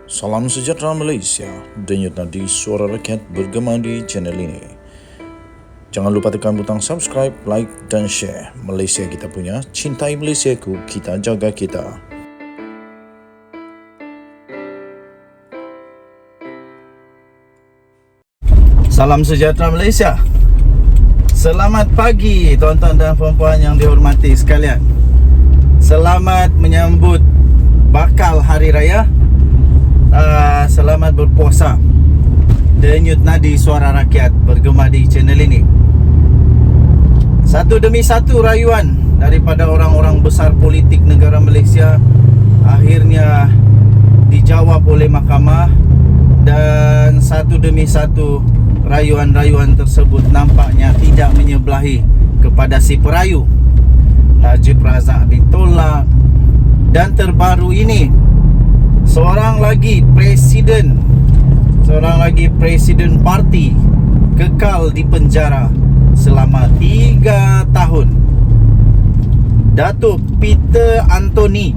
Salam sejahtera Malaysia, denyut nadi suara rakyat bergema di channel ini. Jangan lupa tekan butang subscribe, like dan share. Malaysia kita punya, cintai Malaysiaku, kita jaga kita. Salam sejahtera Malaysia. Selamat pagi tuan-tuan dan puan-puan yang dihormati sekalian. Selamat menyambut bakal hari raya. Selamat berpuasa. Denyut nadi suara rakyat bergema di channel ini. Satu demi satu rayuan daripada orang-orang besar politik negara Malaysia akhirnya dijawab oleh mahkamah, dan satu demi satu rayuan-rayuan tersebut nampaknya tidak menyebelahi kepada si perayu. Najib Razak ditolak, dan terbaru ini seorang lagi presiden parti kekal di penjara selama 3 tahun. Datuk Peter Anthony,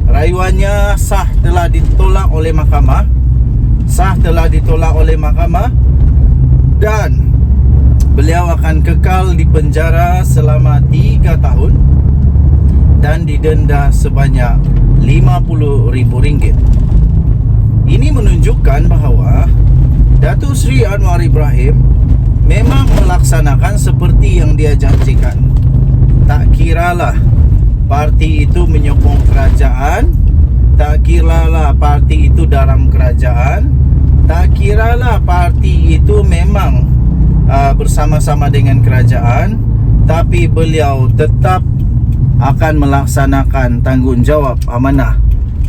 rayuannya sah telah ditolak oleh mahkamah, dan beliau akan kekal di penjara selama 3 tahun dan didenda sebanyak RM50,000. Ini menunjukkan bahawa Datuk Seri Anwar Ibrahim memang melaksanakan seperti yang dia janjikan. Tak kiralah parti itu menyokong kerajaan, tak kiralah parti itu dalam kerajaan, tak kiralah parti itu memang bersama-sama dengan kerajaan, tapi beliau tetap akan melaksanakan tanggungjawab amanah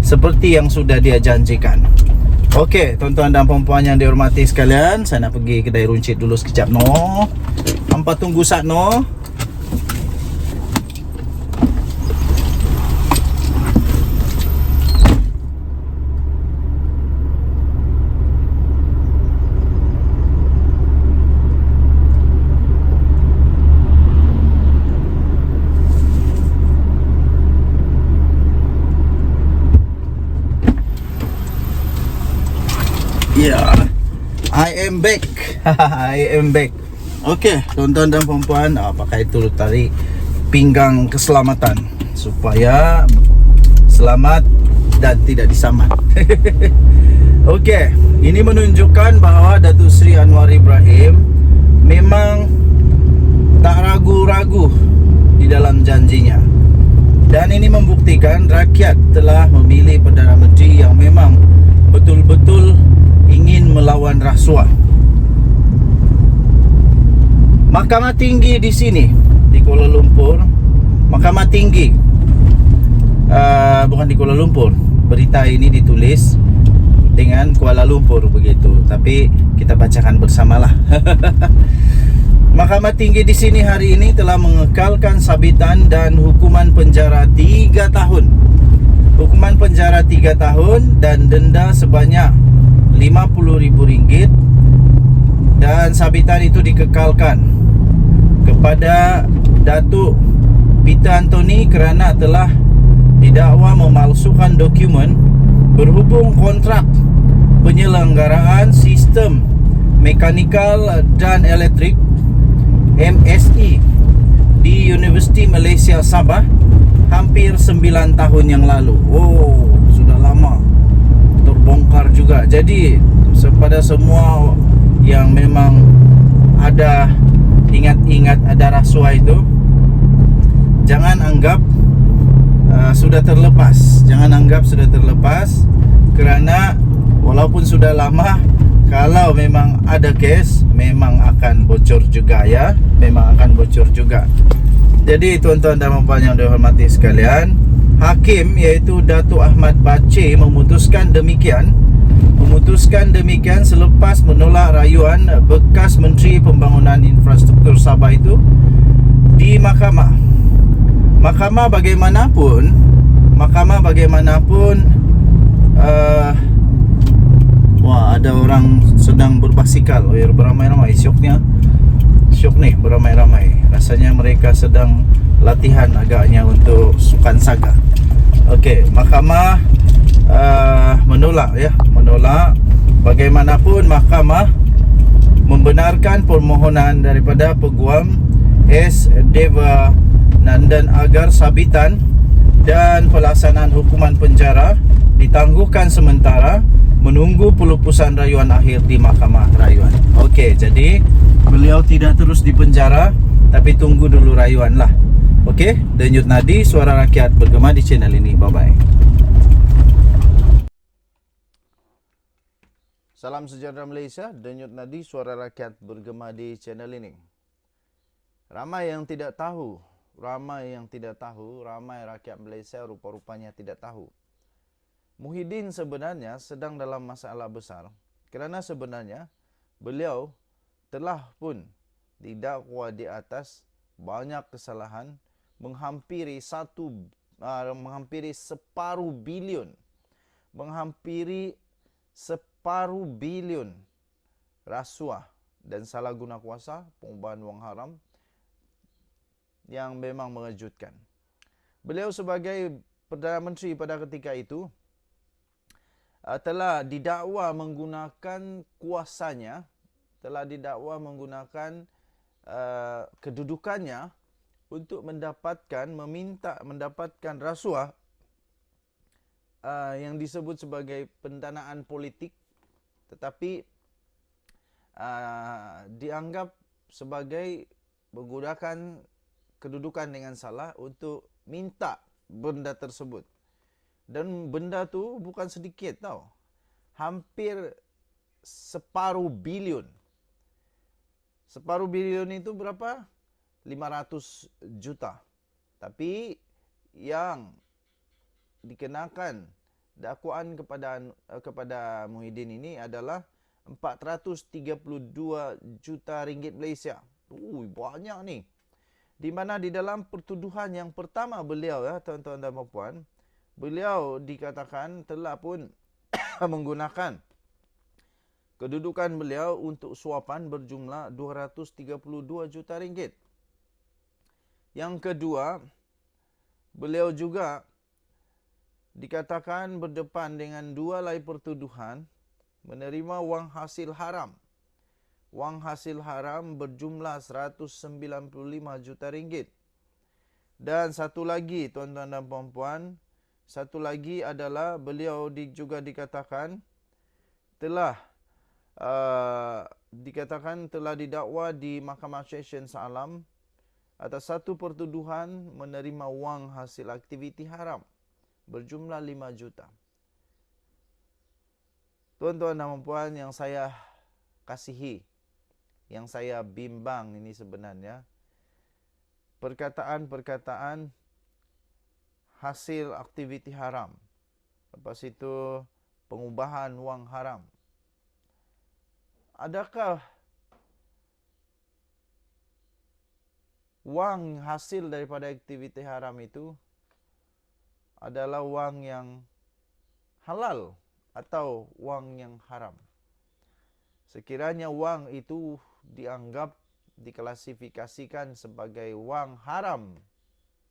seperti yang sudah dia janjikan. Okey, tuan-tuan dan puan-puan yang dihormati sekalian, saya nak pergi kedai runcit dulu sekejap no. Hampa tunggu sat no. Yeah, I am back. Okey, tuan-tuan dan puan-puan, pakai itu tali pinggang keselamatan supaya selamat dan tidak disamat. Okey, ini menunjukkan bahawa Datuk Seri Anwar Ibrahim memang tak ragu-ragu di dalam janjinya. Dan ini membuktikan rakyat telah memilih Perdana Menteri yang memang betul-betul ingin melawan rasuah. Mahkamah Tinggi di sini di Kuala Lumpur, Mahkamah Tinggi bukan di Kuala Lumpur. Berita ini ditulis dengan Kuala Lumpur begitu, tapi kita bacakan bersamalah. Mahkamah Tinggi di sini hari ini telah mengekalkan sabitan dan hukuman penjara 3 tahun. Hukuman penjara 3 tahun dan denda sebanyak RM50,000, dan sabitan itu dikekalkan kepada Datuk Peter Anthony kerana telah didakwa memalsukan dokumen berhubung kontrak penyelenggaraan sistem mekanikal dan elektrik MSE di Universiti Malaysia Sabah hampir 9 tahun yang lalu. Oh, sudah lama terbongkar juga. Jadi kepada semua yang memang ada ingat ada rasuah itu, jangan anggap sudah terlepas. Jangan anggap sudah terlepas, kerana walaupun sudah lama, kalau memang ada kes, memang akan bocor juga ya. Memang akan bocor juga. Jadi tuan-tuan dan puan yang dihormati sekalian, hakim iaitu Datuk Ahmad Bache memutuskan demikian selepas menolak rayuan bekas Menteri Pembangunan Infrastruktur Sabah itu di mahkamah. Mahkamah bagaimanapun ada orang sedang berbasikal. Beramai-ramai syok ni, beramai-ramai. Rasanya mereka sedang latihan agaknya untuk sukan saga. Okey, mahkamah menolak menolak ya, menolak. Bagaimanapun mahkamah membenarkan permohonan daripada Peguam S. Deva Nandan agar sabitan dan pelaksanaan hukuman penjara ditangguhkan sementara menunggu pelupusan rayuan akhir di Mahkamah Rayuan. Okey, jadi beliau tidak terus di penjara, tapi tunggu dulu rayuan lah. Okey, Denyut Nadi, suara rakyat bergema di channel ini. Bye-bye. Salam sejahtera Malaysia, Denyut Nadi, suara rakyat bergema di channel ini. Ramai yang tidak tahu, ramai rakyat Malaysia rupa-rupanya tidak tahu. Muhyiddin sebenarnya sedang dalam masalah besar kerana sebenarnya beliau telah pun didakwa di atas banyak kesalahan menghampiri separuh bilion rasuah dan salah guna kuasa, pengubahan wang haram yang memang mengejutkan. Beliau sebagai Perdana Menteri pada ketika itu telah didakwa menggunakan kuasanya, telah didakwa menggunakan kedudukannya untuk mendapatkan rasuah yang disebut sebagai pendanaan politik, tetapi dianggap sebagai menggunakan kedudukan dengan salah untuk minta benda tersebut. Dan benda tu bukan sedikit tau. Hampir separuh bilion. Separuh bilion itu berapa? 500 juta. Tapi yang dikenakan dakwaan kepada Muhyiddin ini adalah 432 juta ringgit Malaysia. Banyak ni. Di mana di dalam pertuduhan yang pertama beliau ya, tuan-tuan dan puan, beliau dikatakan telah pun menggunakan kedudukan beliau untuk suapan berjumlah 232 juta ringgit. Yang kedua, beliau juga dikatakan berdepan dengan dua lagi pertuduhan menerima wang hasil haram. Wang hasil haram berjumlah 195 juta ringgit. Dan satu lagi, tuan-tuan dan puan-puan, satu lagi adalah beliau juga dikatakan telah didakwa di Mahkamah Session Shah Alam atas satu pertuduhan menerima wang hasil aktiviti haram berjumlah 5 juta. Tuan-tuan dan puan yang saya kasihi, yang saya bimbang ini sebenarnya perkataan-perkataan hasil aktiviti haram. Lepas itu pengubahan wang haram. Adakah wang hasil daripada aktiviti haram itu adalah wang yang halal atau wang yang haram? Sekiranya wang itu diklasifikasikan sebagai wang haram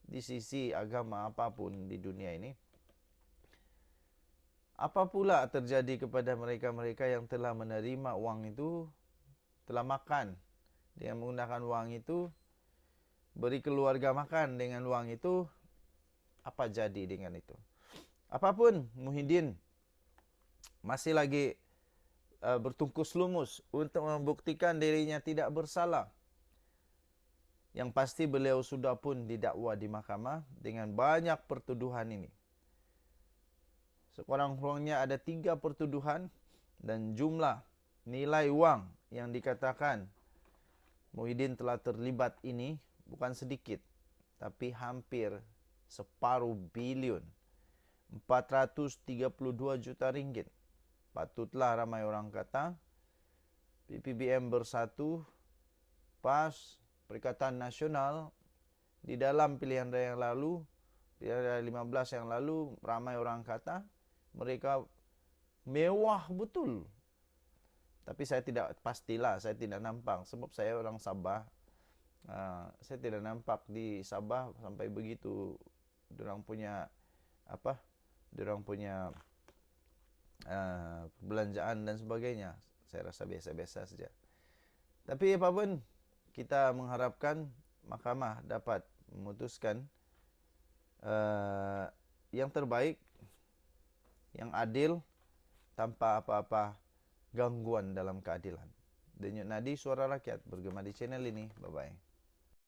di sisi agama apapun di dunia ini, apa pula terjadi kepada mereka-mereka yang telah menerima wang itu, telah makan dengan menggunakan wang itu, beri keluarga makan dengan wang itu, apa jadi dengan itu? Apapun, Muhyiddin masih lagi bertungkus lumus untuk membuktikan dirinya tidak bersalah. Yang pasti beliau sudah pun didakwa di mahkamah dengan banyak pertuduhan ini. Sekurang-kurangnya ada 3 pertuduhan dan jumlah nilai wang yang dikatakan Muhyiddin telah terlibat ini bukan sedikit, tapi hampir separuh bilion, 432 juta ringgit. Patutlah ramai orang kata PPBM bersatu, PAS, Perikatan Nasional di dalam pilihan raya yang lalu, pilihan raya 15 yang lalu, ramai orang kata mereka mewah betul. Tapi saya tidak pastilah, saya tidak nampak sebab saya orang Sabah. Saya tidak nampak di Sabah sampai begitu. Diorang punya perbelanjaan dan sebagainya. Saya rasa biasa-biasa saja. Tapi apapun, kita mengharapkan mahkamah dapat memutuskan yang terbaik, yang adil, tanpa apa-apa gangguan dalam keadilan. Denyut nadi suara rakyat bergema di channel ini. Bye-bye.